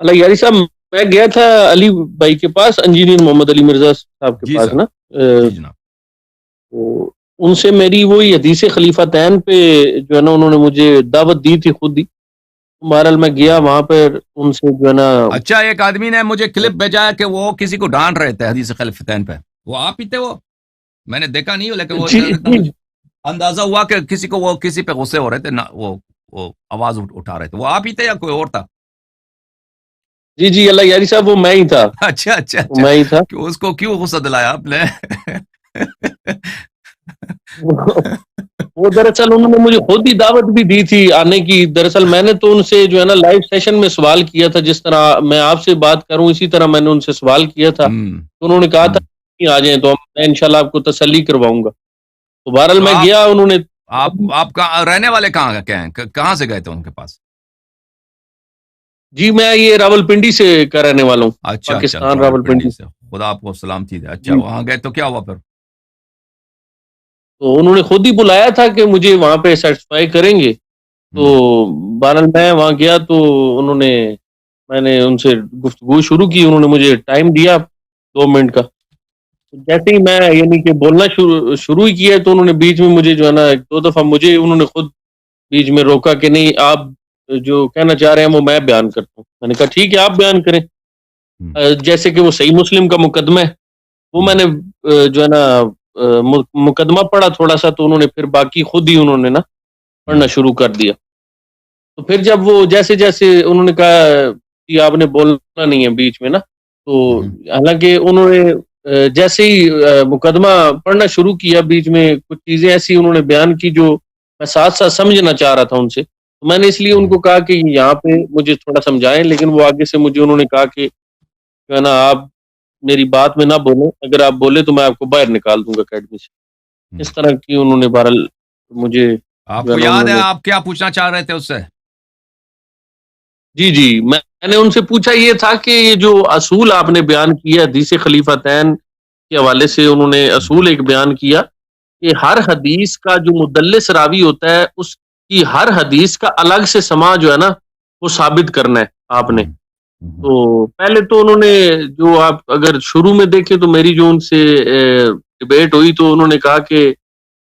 اللہ یاری صاحب، میں گیا تھا علی بھائی کے پاس، انجینئر محمد علی مرزا صاحب کے جی پاس صاحب، نا، جی جناب. تو ان سے میری وہی حدیث خلیفتین پہ جو ہے نا انہوں نے مجھے دعوت دی تھی خود ہی. بہرحال میں گیا وہاں پر ان سے جو ہے نا. اچھا، ایک آدمی نے مجھے کلپ بھیجا ہے کہ وہ کسی کو ڈانٹ رہے تھے حدیث خلیفتین پہ. وہ آپ ہی تھے؟ وہ میں نے دیکھا نہیں ہو، لیکن وہ جی جی اندازہ ہوا کہ وہ کسی پہ غصے ہو رہے تھے، وہ آواز اٹھا رہے تھے. وہ آپ ہی تھے یا کوئی اور تھا؟ جی جی اللہ یاری صاحب، وہ میں ہی تھا. اچھا اچھا اچھا. میں ہی تھا. کہ اس کو کیوں غصہ دلایا آپ نے؟ وہ دراصل انہوں نے مجھے خود ہی دعوت بھی دی تھی آنے کی. دراصل میں نے تو ان سے جو ہے نا لائیو سیشن میں سوال کیا تھا، جس طرح میں آپ سے بات کروں اسی طرح میں نے ان سے سوال کیا تھا. تو انہوں نے کہا تھا آ جائیں تو میں انشاءاللہ آپ کو تسلی کرواؤں گا. تو بہرحال تو میں گیا. انہوں نے آپ رہنے والے کہاں سے گئے تھے ان کے پاس؟ جی میں یہ راول پنڈی سے کا رہنے والا ہوں. اچھا اچھا، پاکستان راول پنڈی پنڈی. سے. خدا آپ کو سلامتی دے. اچھا، جی وہاں گئے تو کیا ہوا پھر؟ تو انہوں نے خود ہی بلایا تھا کہ مجھے وہاں پہ سیٹسفائی کریں گے. تو بہرحال میں وہاں گیا تو میں نے ان سے گفتگو شروع کی. انہوں نے مجھے ٹائم دیا 2 منٹ کا. جیسے ہی میں یعنی کہ بولنا شروع ہی کیا تو انہوں نے بیچ میں مجھے جو ہے نا 2 دفعہ مجھے انہوں نے خود بیچ میں روکا کہ نہیں، آپ جو کہنا چاہ رہے ہیں وہ میں بیان کرتا ہوں. میں نے کہا ٹھیک ہے آپ بیان کریں. جیسے کہ وہ صحیح مسلم کا مقدمہ ہے، وہ میں نے جو ہے نا مقدمہ پڑھا تھوڑا سا. تو انہوں نے پھر باقی خود ہی انہوں نے نا پڑھنا شروع کر دیا. تو پھر جب وہ جیسے جیسے انہوں نے کہا کہ آپ نے بولنا نہیں ہے بیچ میں نا، تو حالانکہ انہوں نے جیسے ہی مقدمہ پڑھنا شروع کیا، بیچ میں کچھ چیزیں ایسی انہوں نے بیان کی جو میں ساتھ ساتھ سمجھنا چاہ رہا تھا ان سے. تو میں نے اس لیے ان کو کہا کہ یہاں پہ مجھے تھوڑا سمجھائیں. لیکن وہ آگے سے مجھے انہوں نے کہا کہ جو ہے نا آپ میری بات میں نہ بولیں، اگر آپ بولے تو میں آپ کو باہر نکال دوں گا اکیڈمی سے. اس طرح کی انہوں نے بہرحال مجھے آپ جو کو نا یاد انہوں ہے نے. آپ کیا پوچھنا چاہ رہے تھے اس سے؟ جی جی میں نے ان سے پوچھا یہ تھا کہ یہ جو اصول آپ نے بیان کیا حدیث خلیفتین کے حوالے سے، انہوں نے اصول ایک بیان کیا کہ ہر حدیث کا جو مدلس راوی ہوتا ہے اس کی ہر حدیث کا الگ سے سماع جو ہے نا وہ ثابت کرنا ہے آپ نے. تو پہلے تو انہوں نے جو آپ اگر شروع میں دیکھیں تو میری جو ان سے ڈبیٹ ہوئی تو انہوں نے کہا کہ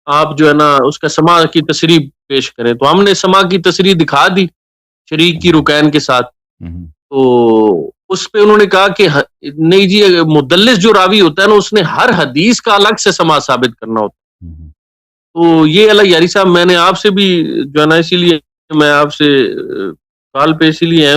آپ جو ہے نا اس کا سماع کی تصریح پیش کریں. تو ہم نے سماع کی تصریح دکھا دی شریک کی رکین کے ساتھ. تو اس پہ انہوں نے کہا کہ نہیں جی، مدلس جو راوی ہوتا ہے نا اس نے ہر حدیث کا الگ سے سماع ثابت کرنا ہوتا ہے. تو یہ اللہ یاری صاحب میں نے آپ سے بھی جو ہے نا اسی لیے میں آپ سے کال پہ اسی لیے آیا ہوں